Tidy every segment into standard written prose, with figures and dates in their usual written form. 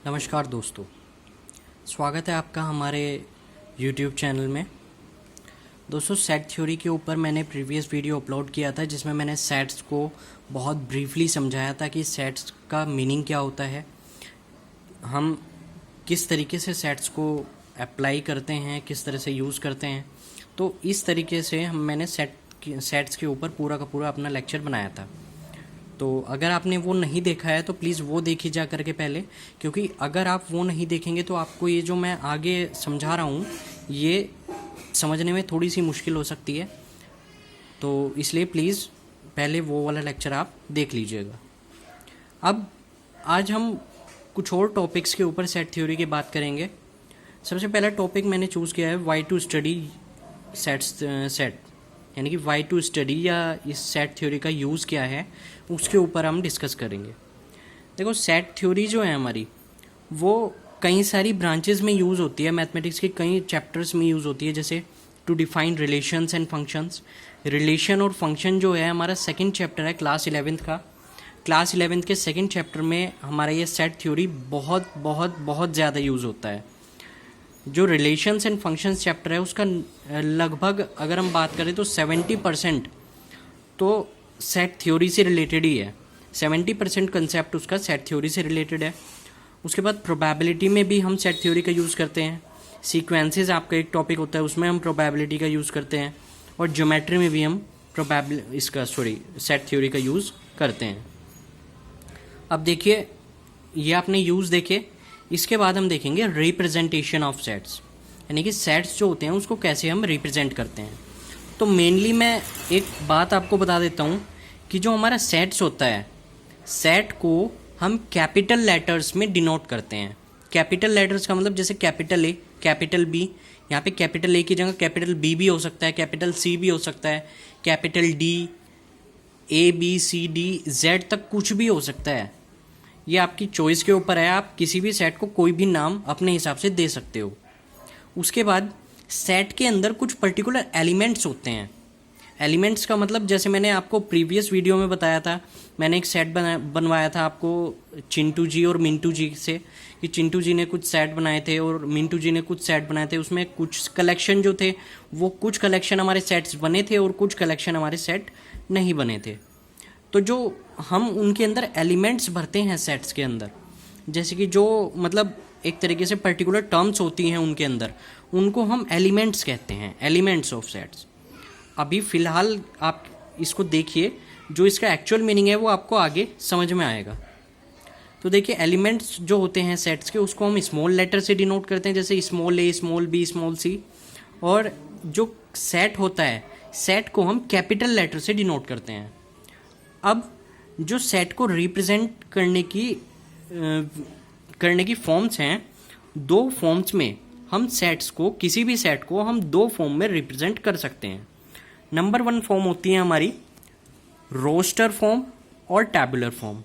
नमस्कार दोस्तों, स्वागत है आपका हमारे YouTube चैनल में। दोस्तों, सेट थ्योरी के ऊपर मैंने प्रीवियस वीडियो अपलोड किया था जिसमें मैंने सेट्स को बहुत ब्रीफली समझाया था कि सेट्स का मीनिंग क्या होता है, हम किस तरीके से सेट्स को अप्लाई करते हैं, किस तरह से यूज़ करते हैं। तो इस तरीके से मैंने सेट्स के ऊपर पूरा का पूरा अपना लेक्चर बनाया था। तो अगर आपने वो नहीं देखा है तो प्लीज़ वो देखी जा करके पहले, क्योंकि अगर आप वो नहीं देखेंगे तो आपको ये जो मैं आगे समझा रहा हूँ ये समझने में थोड़ी सी मुश्किल हो सकती है। तो इसलिए प्लीज़ पहले वो वाला लेक्चर आप देख लीजिएगा। अब आज हम कुछ और टॉपिक्स के ऊपर सेट थ्योरी की बात करेंगे। सबसे पहला टॉपिक मैंने चूज़ किया है वाई टू स्टडी सेट, यानी कि वाई टू स्टडी या इस सेट थ्योरी का यूज़ क्या है उसके ऊपर हम डिस्कस करेंगे। देखो, सेट थ्योरी जो है हमारी वो कई सारी ब्रांचेस में यूज़ होती है, मैथमेटिक्स के कई चैप्टर्स में यूज़ होती है, जैसे to define relations and functions. Relation और फंक्शन जो है हमारा सेकंड चैप्टर है क्लास 11th का। क्लास 11th के सेकंड चैप्टर में हमारा ये सेट थ्योरी बहुत बहुत बहुत ज़्यादा यूज़ होता है। जो रिलेशंस एंड फंक्शंस चैप्टर है उसका लगभग अगर हम बात करें तो 70% तो सेट थ्योरी से रिलेटेड ही है। 70% कंसेप्ट उसका सेट थ्योरी से रिलेटेड है। उसके बाद प्रोबेबिलिटी में भी हम सेट थ्योरी का यूज़ करते हैं। सीक्वेंसेस आपका एक टॉपिक होता है, उसमें हम प्रोबेबिलिटी का यूज़ करते हैं। और ज्योमेट्री में भी हम सेट थ्योरी का यूज़ करते हैं। अब देखिए, ये आपने यूज़ देखे, इसके बाद हम देखेंगे रिप्रेजेंटेशन ऑफ सेट्स, यानी कि सेट्स जो होते हैं उसको कैसे हम रिप्रेजेंट करते हैं। तो मेनली मैं एक बात आपको बता देता हूँ कि जो हमारा सेट्स होता है, सेट को हम कैपिटल लेटर्स में डिनोट करते हैं। कैपिटल लेटर्स का मतलब जैसे कैपिटल ए, कैपिटल बी, यहाँ पे कैपिटल ए की जगह कैपिटल बी भी हो सकता है, कैपिटल सी भी हो सकता है, capital D, A B C D Z तक कुछ भी हो सकता है। ये आपकी चॉइस के ऊपर है, आप किसी भी सेट को कोई भी नाम अपने हिसाब से दे सकते हो। उसके बाद सेट के अंदर कुछ पर्टिकुलर एलिमेंट्स होते हैं। एलिमेंट्स का मतलब जैसे मैंने आपको प्रीवियस वीडियो में बताया था, मैंने एक सेट बनवाया था आपको चिंटू जी और मिंटू जी से, कि चिंटू जी ने कुछ सेट बनाए थे और मिंटू जी ने कुछ सेट बनाए थे। उसमें कुछ कलेक्शन जो थे वो कुछ कलेक्शन हमारे सेट्स बने थे और कुछ कलेक्शन हमारे सेट नहीं बने थे। तो जो हम उनके अंदर एलिमेंट्स भरते हैं सेट्स के अंदर, जैसे कि जो मतलब एक तरीके से पर्टिकुलर टर्म्स होती हैं उनके अंदर, उनको हम एलिमेंट्स कहते हैं, एलिमेंट्स ऑफ सेट्स। अभी फ़िलहाल आप इसको देखिए, जो इसका एक्चुअल मीनिंग है वो आपको आगे समझ में आएगा। तो देखिए, एलिमेंट्स जो होते हैं सेट्स के उसको हम स्मॉल लेटर से डिनोट करते हैं, जैसे स्मॉल ए, स्मॉल बी, स्मॉल सी। और जो सेट होता है, सेट को हम कैपिटल लेटर से डिनोट करते हैं। अब जो सेट को रिप्रेजेंट करने की फॉर्म्स हैं, दो फॉर्म्स में हम सेट्स को, किसी भी सेट को हम दो फॉर्म में रिप्रेजेंट कर सकते हैं। नंबर 1 फॉर्म होती है हमारी रोस्टर फॉर्म और टैबुलर फॉर्म।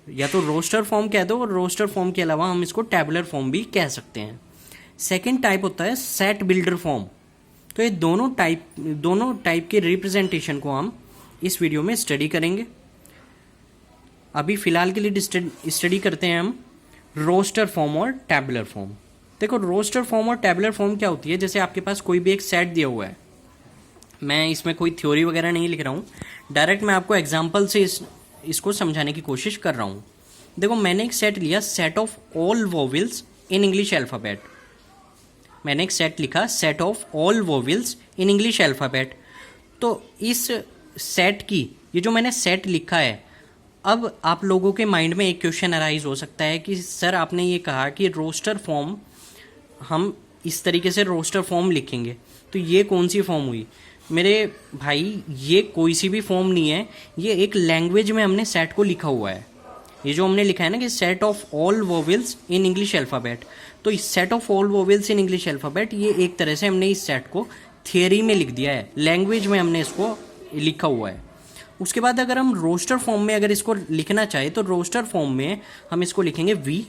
या तो रोस्टर फॉर्म कह दो, और रोस्टर फॉर्म के अलावा हम इसको टैबुलर फॉर्म भी कह सकते हैं। सेकेंड टाइप होता है सेट बिल्डर फॉर्म। तो ये दोनों टाइप के रिप्रेजेंटेशन को हम इस वीडियो में स्टडी करेंगे। अभी फ़िलहाल के लिए स्टडी करते हैं हम रोस्टर फॉर्म और टैबुलर फॉर्म। देखो, रोस्टर फॉर्म और टैबुलर फॉर्म क्या होती है, जैसे आपके पास कोई भी एक सेट दिया हुआ है, मैं इसमें कोई थ्योरी वगैरह नहीं लिख रहा हूँ, डायरेक्ट मैं आपको एग्जांपल से इसको समझाने की कोशिश कर रहा हूँ। देखो, मैंने एक सेट लिया, set of all vowels in English alphabet. मैंने एक सेट लिखा, set of all vowels in English alphabet. तो इस सेट की, ये जो मैंने सेट लिखा है, अब आप लोगों के माइंड में एक क्वेश्चन अराइज हो सकता है कि सर आपने ये कहा कि रोस्टर फॉर्म, हम इस तरीके से रोस्टर फॉर्म लिखेंगे, तो ये कौन सी फॉर्म हुई? मेरे भाई, ये कोई सी भी फॉर्म नहीं है, ये एक लैंग्वेज में हमने सेट को लिखा हुआ है। ये जो हमने लिखा है ना कि set of all vowels in English alphabet, तो इस set of all vowels in English alphabet, ये एक तरह से हमने इस सेट को थियरी में लिख दिया है, लैंग्वेज में हमने इसको लिखा हुआ है। उसके बाद अगर हम रोस्टर फॉर्म में अगर इसको लिखना चाहे तो रोस्टर फॉर्म में हम इसको लिखेंगे वी।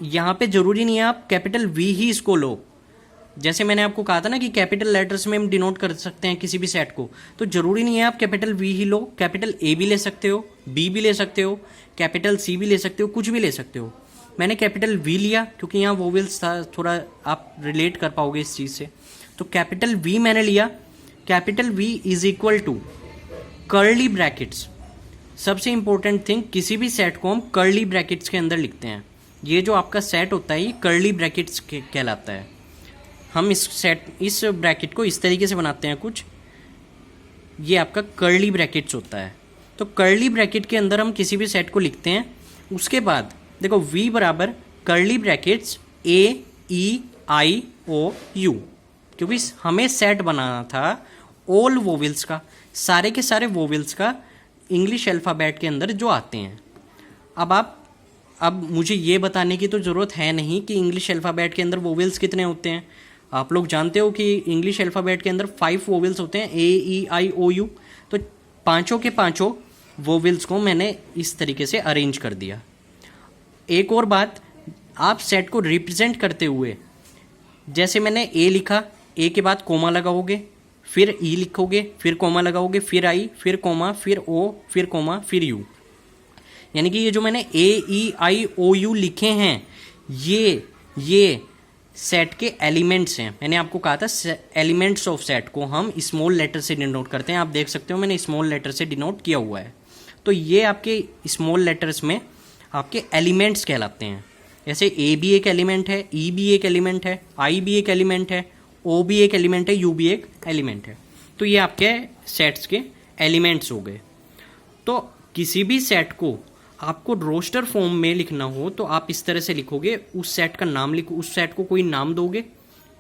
यहाँ पे ज़रूरी नहीं है आप कैपिटल वी ही इसको लो, जैसे मैंने आपको कहा था ना कि कैपिटल लेटर्स में हम डिनोट कर सकते हैं किसी भी सेट को, तो ज़रूरी नहीं है आप capital V he low, capital A भी ले सकते हो, बी भी ले सकते हो, कैपिटल सी भी ले सकते हो, कुछ भी ले सकते हो। मैंने कैपिटल वी लिया क्योंकि यहाँ वोवेल्स था, थोड़ा आप रिलेट कर पाओगे इस चीज़ से। तो कैपिटल वी मैंने लिया, capital V is equal to curly brackets. सबसे इंपॉर्टेंट थिंग, किसी भी सेट को हम कर्ली ब्रैकेट्स के अंदर लिखते हैं। ये जो आपका सेट होता है ये कर्ली ब्रैकेट्स कहलाता है। हम इस ब्रैकेट को इस तरीके से बनाते हैं कुछ, ये आपका कर्ली ब्रैकेट्स होता है। तो कर्ली ब्रैकेट के अंदर हम किसी भी सेट को लिखते हैं। उसके बाद देखो v बराबर कर्ली ब्रैकेट्स AEIOU, क्योंकि हमें सेट बनाना था ऑल वोवेल्स का, सारे के सारे वोवेल्स का इंग्लिश अल्फ़ाबेट के अंदर जो आते हैं। अब मुझे ये बताने की तो ज़रूरत है नहीं कि इंग्लिश अल्फ़ाबेट के अंदर वोवेल्स कितने होते हैं। आप लोग जानते हो कि इंग्लिश अल्फ़ाबेट के अंदर 5 वोवेल्स होते हैं, AEIOU। तो पांचों के पांचों वोवेल्स को मैंने इस तरीके से अरेंज कर दिया। एक और बात, आप सेट को रिप्रेजेंट करते हुए, जैसे मैंने ए लिखा, ए के बाद कोमा लगाओगे, फिर ई लिखोगे, फिर कोमा लगाओगे, फिर आई, फिर कोमा, फिर ओ, फिर कोमा, फिर यू। यानी कि ये जो मैंने AEIOU लिखे हैं ये सेट के एलिमेंट्स हैं। मैंने आपको कहा था एलिमेंट्स ऑफ सेट को हम स्मॉल लेटर से डिनोट करते हैं। आप देख सकते हो मैंने स्मॉल लेटर से डिनोट किया हुआ है। तो ये आपके स्मॉल लेटर्स में आपके एलिमेंट्स कहलाते हैं। जैसे ए भी एक एलिमेंट है, ई भी एक एलिमेंट है, आई भी एक एलिमेंट है, ओ भी एक एलिमेंट है, यू भी एक एलिमेंट है। तो ये आपके सेट्स के एलिमेंट्स हो गए। तो किसी भी सेट को आपको रोस्टर फॉर्म में लिखना हो तो आप इस तरह से लिखोगे, उस सेट का नाम लिखो, उस सेट को कोई नाम दोगे,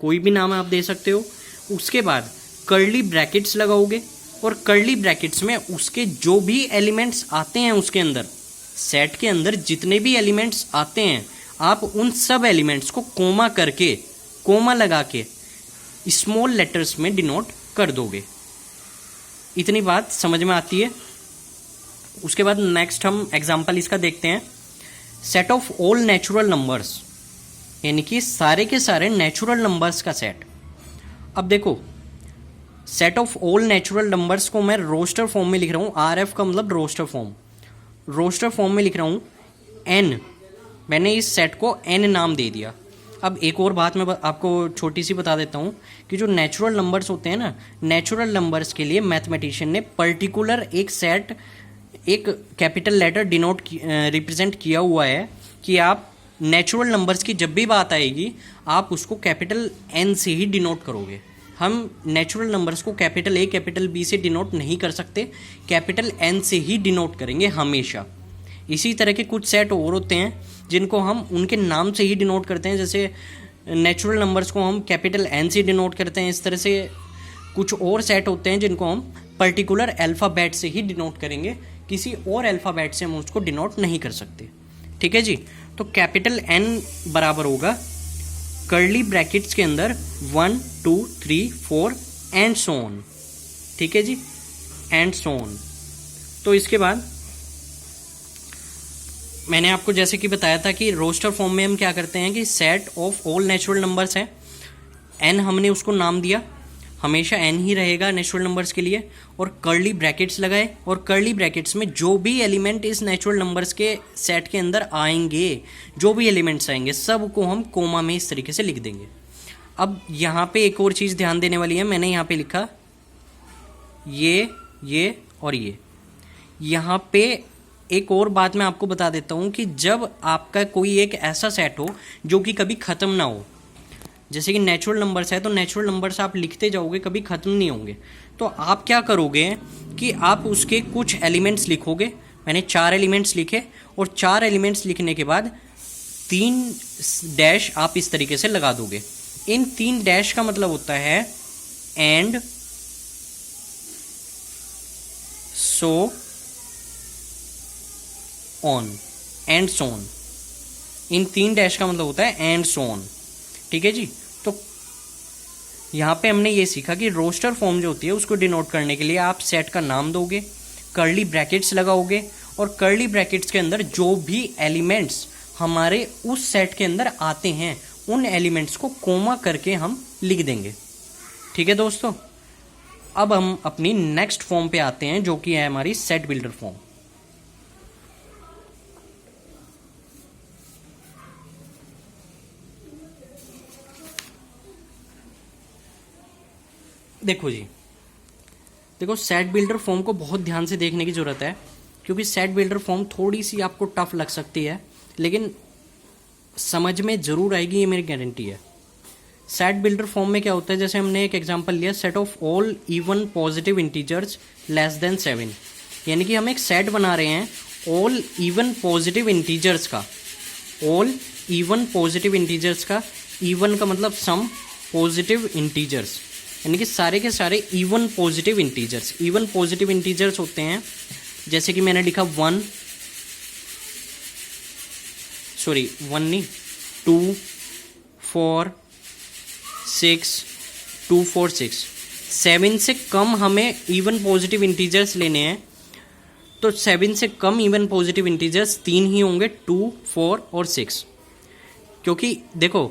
कोई भी नाम आप दे सकते हो। उसके बाद कर्ली ब्रैकेट्स लगाओगे और कर्ली ब्रैकेट्स में उसके जो भी एलिमेंट्स आते हैं, उसके अंदर सेट के अंदर जितने भी एलिमेंट्स आते हैं, आप उन सब एलिमेंट्स को कोमा करके, कोमा लगा के स्मॉल लेटर्स में डिनोट कर दोगे। इतनी बात समझ में आती है। उसके बाद नेक्स्ट हम एग्जांपल इसका देखते हैं। Set of all natural numbers, यानी कि सारे के सारे नेचुरल नंबर्स का सेट। अब देखो, set of all natural numbers को मैं रोस्टर फॉर्म में लिख रहा हूँ। RF का मतलब रोस्टर फॉर्म, रोस्टर फॉर्म में लिख रहा हूँ N। मैंने इस सेट को N नाम दे दिया। अब एक और बात मैं आपको छोटी सी बता देता हूँ कि जो नेचुरल नंबर्स होते हैं ना, नेचुरल नंबर्स के लिए मैथमेटिशियन ने पर्टिकुलर एक सेट, एक कैपिटल लेटर डिनोट रिप्रेजेंट किया हुआ है कि आप नेचुरल नंबर्स की जब भी बात आएगी आप उसको कैपिटल N से ही डिनोट करोगे। हम नेचुरल नंबर्स को कैपिटल A, कैपिटल B से डिनोट नहीं कर सकते, कैपिटल N से ही डिनोट करेंगे हमेशा। इसी तरह के कुछ सेट और होते हैं जिनको हम उनके नाम से ही डिनोट करते हैं। जैसे नेचुरल नंबर्स को हम कैपिटल N से डिनोट करते हैं। इस तरह से कुछ और सेट होते हैं जिनको हम पर्टिकुलर अल्फ़ाबेट से ही डिनोट करेंगे, किसी और अल्फ़ाबेट से हम उसको डिनोट नहीं कर सकते। ठीक है जी। तो कैपिटल N बराबर होगा कर्ली ब्रैकेट्स के अंदर 1 2 3 4 एंड सो ऑन। ठीक है जी, एंड सो ऑन। तो इसके बाद मैंने आपको जैसे कि बताया था कि रोस्टर फॉर्म में हम क्या करते हैं कि set of all natural numbers है, N हमने उसको नाम दिया, हमेशा N ही रहेगा नेचुरल नंबर्स के लिए, और कर्ली ब्रैकेट्स लगाए, और कर्ली ब्रैकेट्स में जो भी एलिमेंट इस नेचुरल नंबर्स के सेट के अंदर आएंगे, जो भी एलिमेंट्स आएंगे सब को हम कोमा में इस तरीके से लिख देंगे। अब यहाँ पे एक और चीज़ ध्यान देने वाली है। मैंने यहाँ पे लिखा ये और ये। यहाँ पे एक और बात मैं आपको बता देता हूँ कि जब आपका कोई एक ऐसा सेट हो जो कि कभी ख़त्म ना हो, जैसे कि नेचुरल नंबर्स है तो नेचुरल नंबर्स आप लिखते जाओगे, कभी ख़त्म नहीं होंगे, तो आप क्या करोगे कि आप उसके कुछ एलिमेंट्स लिखोगे। मैंने 4 एलिमेंट्स लिखे, और 4 एलिमेंट्स लिखने के बाद 3 डैश आप इस तरीके से लगा दोगे। इन 3 डैश का मतलब होता है and, so on, and so on. In 3 dash का मतलब होता है एंड सो ऑन। ठीक है जी। तो यहाँ पे हमने ये सीखा कि रोस्टर फॉर्म जो होती है उसको डिनोट करने के लिए आप सेट का नाम दोगे, कर्ली ब्रैकेट्स लगाओगे, और कर्ली ब्रैकेट्स के अंदर जो भी एलिमेंट्स हमारे उस सेट के अंदर आते हैं उन एलिमेंट्स को कोमा करके हम लिख देंगे। ठीक है दोस्तों। अब हम अपनी नेक्स्ट फॉर्म पे आते हैं जो कि है हमारी सेट बिल्डर फॉर्म। देखो जी, देखो सेट बिल्डर फॉर्म को बहुत ध्यान से देखने की ज़रूरत है, क्योंकि सेट बिल्डर फॉर्म थोड़ी सी आपको टफ लग सकती है, लेकिन समझ में ज़रूर आएगी, ये मेरी गारंटी है। सेट बिल्डर फॉर्म में क्या होता है, जैसे हमने एक एग्जांपल लिया, set of all even positive integers less than 7, यानी कि हम एक सेट बना रहे हैं ऑल इवन पॉजिटिव इंटीजर्स का, ऑल इवन पॉजिटिव इंटीजर्स का, इवन का मतलब सम पॉजिटिव इंटीजर्स, यानी कि सारे के सारे even positive integers. Even positive integers होते हैं जैसे कि मैंने लिखा 1 नहीं 2 4 6 2 4 6 7 से कम हमें इवन पॉजिटिव इंटीजर्स लेने हैं, तो 7 से कम इवन पॉजिटिव इंटीजर्स 3 ही होंगे, 2 4 और 6। क्योंकि देखो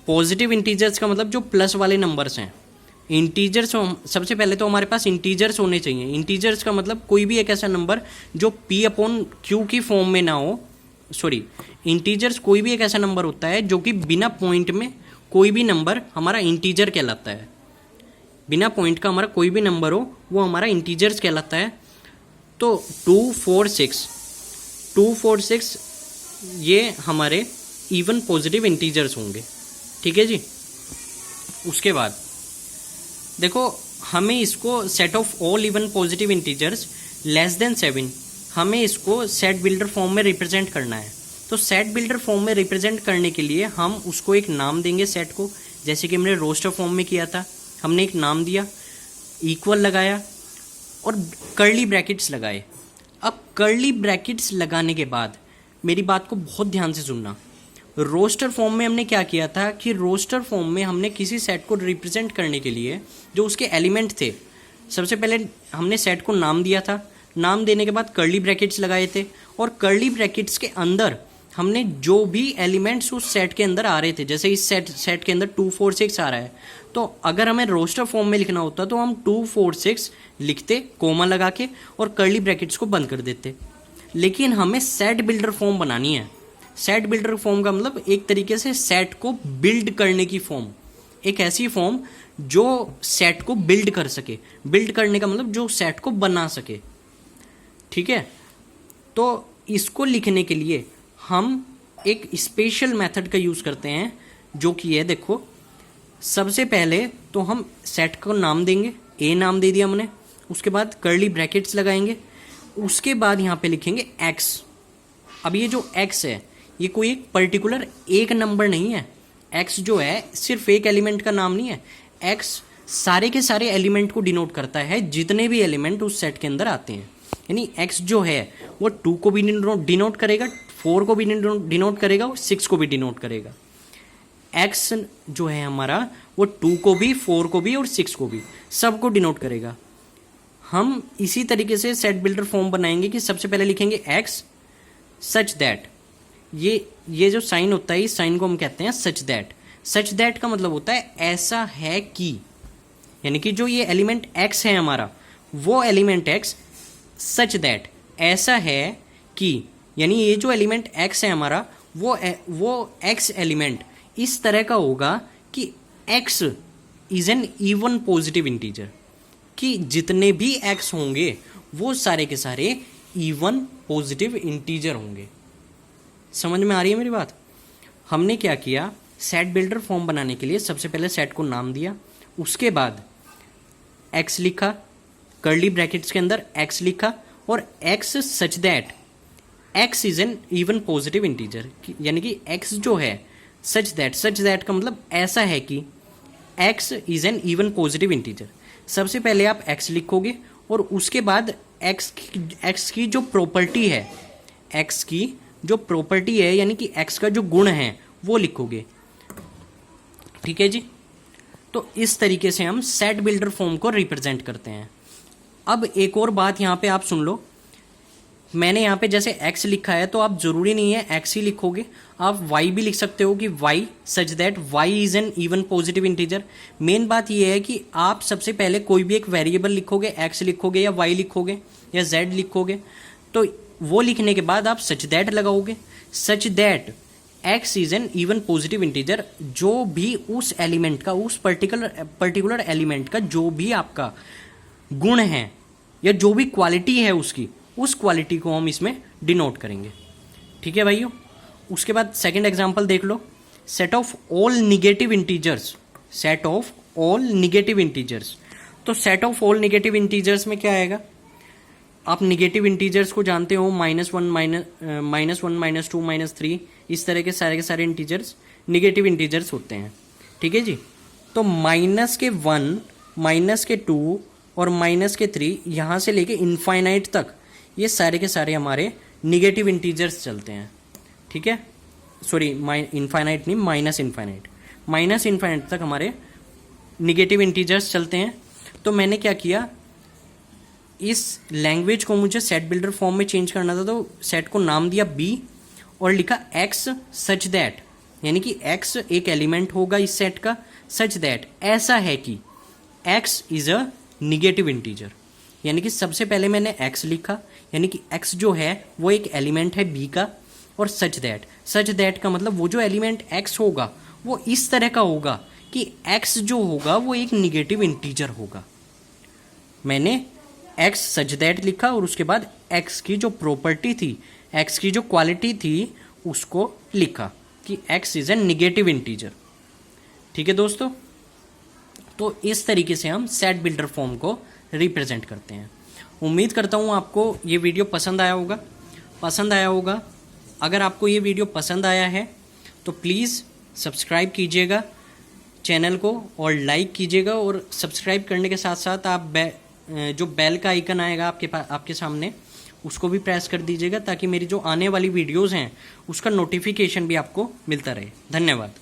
पॉजिटिव इंटीजर्स का मतलब जो प्लस वाले नंबर्स हैं, इंटीजर्स सबसे पहले तो हमारे पास इंटीजर्स होने चाहिए। इंटीजर्स का मतलब कोई भी एक ऐसा नंबर जो P/Q की फॉर्म में ना हो, इंटीजर्स कोई भी एक ऐसा नंबर होता है जो कि बिना पॉइंट में कोई भी नंबर हमारा इंटीजर कहलाता है। बिना पॉइंट का हमारा कोई भी नंबर हो वो हमारा इंटीजर्स कहलाता है। तो 2 4 6 ये हमारे इवन पॉजिटिव इंटीजर्स होंगे, ठीक है जी। उसके बाद देखो हमें इसको set of all even positive integers less than 7, हमें इसको सेट बिल्डर फॉर्म में रिप्रेजेंट करना है। तो सेट बिल्डर फॉर्म में रिप्रेजेंट करने के लिए हम उसको एक नाम देंगे सेट को, जैसे कि हमने रोस्टर फॉर्म में किया था। हमने एक नाम दिया, इक्वल लगाया और कर्ली ब्रैकेट्स लगाए। अब कर्ली ब्रैकेट्स लगाने के बाद मेरी बात को बहुत ध्यान से सुनना, रोस्टर फॉर्म में हमने क्या किया था कि रोस्टर फॉर्म में हमने किसी सेट को रिप्रेजेंट करने के लिए जो उसके एलिमेंट थे, सबसे पहले हमने सेट को नाम दिया था। नाम देने के बाद कर्ली ब्रैकेट्स लगाए थे, और कर्ली ब्रैकेट्स के अंदर हमने जो भी एलिमेंट्स उस सेट के अंदर आ रहे थे, जैसे इस सेट के अंदर 2 4 6 आ रहा है, तो अगर हमें रोस्टर फॉर्म में लिखना होता तो हम 2 4 6 लिखते कोमा लगा के और कर्ली ब्रैकेट्स को बंद कर देते। लेकिन हमें सेट बिल्डर फॉर्म बनानी है। सेट बिल्डर फॉर्म का मतलब एक तरीके से सेट को बिल्ड करने की फॉर्म, एक ऐसी फॉर्म जो सेट को बिल्ड कर सके। बिल्ड करने का मतलब जो सेट को बना सके, ठीक है। तो इसको लिखने के लिए हम एक स्पेशल मेथड का यूज़ करते हैं, जो कि है, देखो सबसे पहले तो हम सेट को नाम देंगे, ए नाम दे दिया हमने, उसके बाद कर्ली ब्रैकेट्स लगाएंगे, उसके बाद यहाँ पे लिखेंगे एक्स। अब ये जो एक्स है ये कोई एक पर्टिकुलर एक नंबर नहीं है। एक्स जो है सिर्फ एक एलिमेंट का नाम नहीं है, एक्स सारे के सारे एलिमेंट को डिनोट करता है, जितने भी एलिमेंट उस सेट के अंदर आते हैं। यानी एक्स जो है वो 2 को भी डिनोट करेगा, 4 को भी डिनोट करेगा और 6 को भी डिनोट करेगा। एक्स जो है हमारा वो 2 को भी, 4 को भी और 6 को भी, सबको डिनोट करेगा। हम इसी तरीके से सेट बिल्डर फॉर्म बनाएंगे कि सबसे पहले लिखेंगे एक्स सच दैट, ये जो साइन होता है इस साइन को हम कहते हैं सच दैट। सच दैट का मतलब होता है ऐसा है कि, यानी कि जो ये एलिमेंट एक्स है हमारा, वो एलिमेंट एक्स सच दैट ऐसा है कि, यानी ये जो एलिमेंट एक्स है हमारा वो एक्स एलिमेंट इस तरह का होगा कि x is an even positive integer, कि जितने भी एक्स होंगे वो सारे के सारे इवन पॉजिटिव इंटीजर होंगे। समझ में आ रही है मेरी बात? हमने क्या किया, सेट बिल्डर फॉर्म बनाने के लिए सबसे पहले सेट को नाम दिया, उसके बाद एक्स लिखा, कर्ली ब्रैकेट्स के अंदर एक्स लिखा, और x such that x is an even positive integer, यानी कि एक्स जो है सच दैट का मतलब ऐसा है कि x is an even positive integer. सबसे पहले आप एक्स लिखोगे और उसके बाद एक्स की जो प्रॉपर्टी है, एक्स की जो प्रॉपर्टी है यानी कि एक्स का जो गुण है वो लिखोगे, ठीक है जी। तो इस तरीके से हम सेट बिल्डर फॉर्म को रिप्रेजेंट करते हैं। अब एक और बात यहाँ पे आप सुन लो, मैंने यहाँ पे जैसे x लिखा है तो आप जरूरी नहीं है x ही लिखोगे, आप y भी लिख सकते हो कि y such that y is an even positive integer. Main बात ये है कि आप सबसे पहले कोई भी एक वेरिएबल लिखोगे, x लिखोगे या y लिखोगे या z लिखोगे, तो वो लिखने के बाद आप सच दैट लगाओगे। Such that x is an even positive integer, जो भी उस एलिमेंट का, उस पर्टिकुलर एलिमेंट का जो भी आपका गुण है या जो भी क्वालिटी है उसकी, उस क्वालिटी को हम इसमें डिनोट करेंगे। ठीक है भाइयों। उसके बाद सेकंड एग्जांपल देख लो, set of all negative integers, set of all negative integers. तो set of all negative integers में क्या आएगा, आप निगेटिव इंटीजर्स को जानते हो, -1 -1 -2 -3, इस तरह के सारे इंटीजर्स निगेटिव इंटीजर्स होते हैं। ठीक है जी। तो -1 -2 और -3 यहाँ से लेके इनफाइनाइट तक ये सारे के सारे हमारे निगेटिव इंटीजर्स चलते हैं। ठीक है, सॉरी इनफाइनाइट नहीं, माइनस इनफाइनाइट तक हमारे निगेटिव इंटीजर्स चलते हैं। तो मैंने क्या किया, इस लैंग्वेज को मुझे सेट बिल्डर फॉर्म में चेंज करना था, तो सेट को नाम दिया बी और लिखा एक्स सच दैट, यानी कि एक्स एक एलिमेंट होगा इस सेट का, सच दैट ऐसा है कि x is a negative integer. यानी कि सबसे पहले मैंने एक्स लिखा, यानी कि एक्स जो है वो एक एलिमेंट है बी का, और सच दैट का मतलब वो जो एलिमेंट एक्स होगा वो इस तरह का होगा कि एक्स जो होगा वो एक निगेटिव इंटीजर होगा। मैंने एक्स सच दैट लिखा और उसके बाद एक्स की जो प्रॉपर्टी थी, एक्स की जो क्वालिटी थी उसको लिखा कि x is a negative integer. ठीक है दोस्तों। तो इस तरीके से हम सेट बिल्डर फॉर्म को रिप्रेजेंट करते हैं। उम्मीद करता हूँ आपको ये वीडियो पसंद आया होगा। अगर आपको ये वीडियो पसंद आया है तो प्लीज़ सब्सक्राइब कीजिएगा चैनल को और लाइक कीजिएगा, और सब्सक्राइब करने के साथ साथ आप जो बेल का आइकन आएगा आपके सामने, उसको भी प्रेस कर दीजिएगा ताकि मेरी जो आने वाली वीडियोज़ हैं उसका नोटिफिकेशन भी आपको मिलता रहे। धन्यवाद।